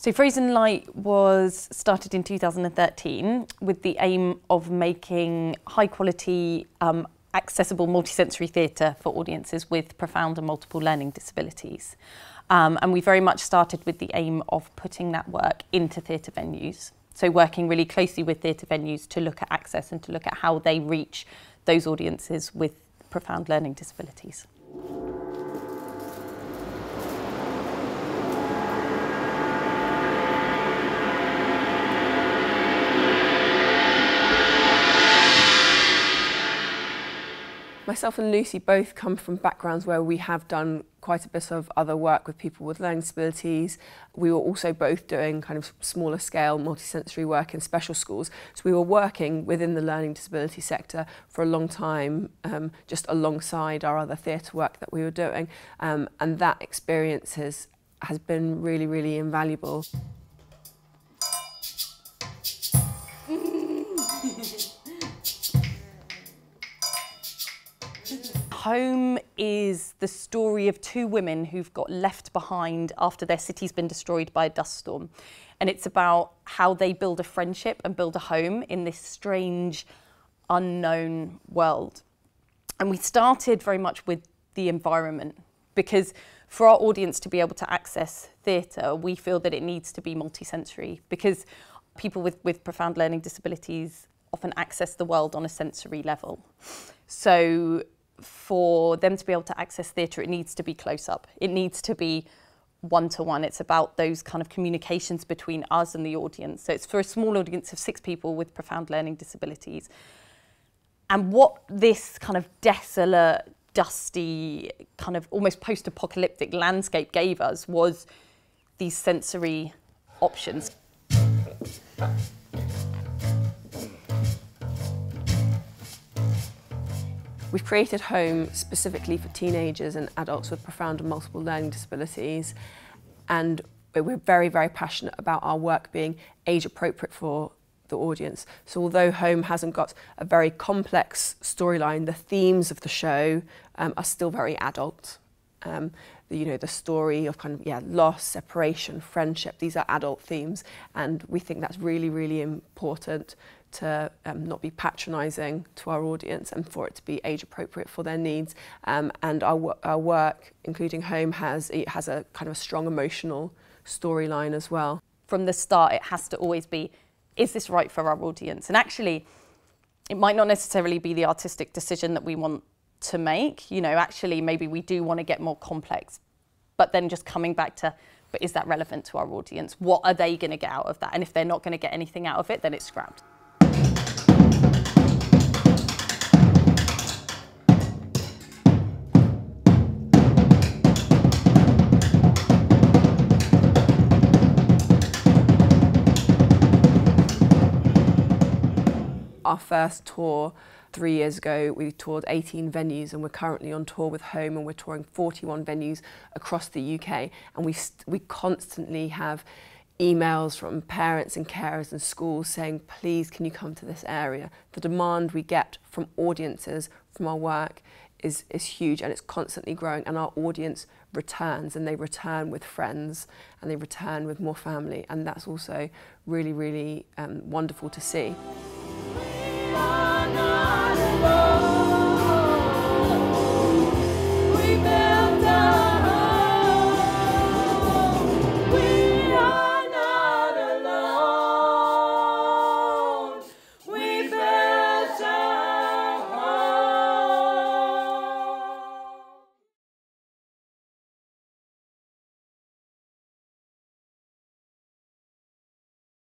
So Frozen Light was started in 2013 with the aim of making high quality, accessible multisensory theatre for audiences with profound and multiple learning disabilities. And we very much started with the aim of putting that work into theatre venues. So working really closely with theatre venues to look at access and to look at how they reach those audiences with profound learning disabilities. Myself and Lucy both come from backgrounds where we have done quite a bit of other work with people with learning disabilities. We were also both doing kind of smaller scale multisensory work in special schools. So we were working within the learning disability sector for a long time, just alongside our other theatre work that we were doing. And that experience has been really, really invaluable. Home is the story of two women who've got left behind after their city's been destroyed by a dust storm. And it's about how they build a friendship and build a home in this strange, unknown world. And we started very much with the environment, because for our audience to be able to access theatre, we feel that it needs to be multisensory, because people with profound learning disabilities often access the world on a sensory level. So for them to be able to access theatre, it needs to be close up. It needs to be one-to-one. It's about those kind of communications between us and the audience. So it's for a small audience of 6 people with profound learning disabilities. And what this kind of desolate, dusty, kind of almost post-apocalyptic landscape gave us was these sensory options. We've created Home specifically for teenagers and adults with profound and multiple learning disabilities, and we're very, very passionate about our work being age appropriate for the audience. So although Home hasn't got a very complex storyline, the themes of the show are still very adult. You know, the story of kind of, loss, separation, friendship, these are adult themes, and we think that's really, really important to not be patronising to our audience and for it to be age appropriate for their needs. And our work, including Home, has a kind of a strong emotional storyline as well. From the start, it has to always be, is this right for our audience? And actually, it might not necessarily be the artistic decision that we want to make. You know, actually, maybe we do want to get more complex, but then just coming back to, but is that relevant to our audience? What are they going to get out of that? And if they're not going to get anything out of it, then it's scrapped. Our first tour 3 years ago, we toured 18 venues, and we're currently on tour with Home, and we're touring 41 venues across the UK. And we constantly have emails from parents and carers and schools saying, please, can you come to this area? The demand we get from audiences from our work is huge, and it's constantly growing, and our audience returns, and they return with friends, and they return with more family, and that's also really, really wonderful to see.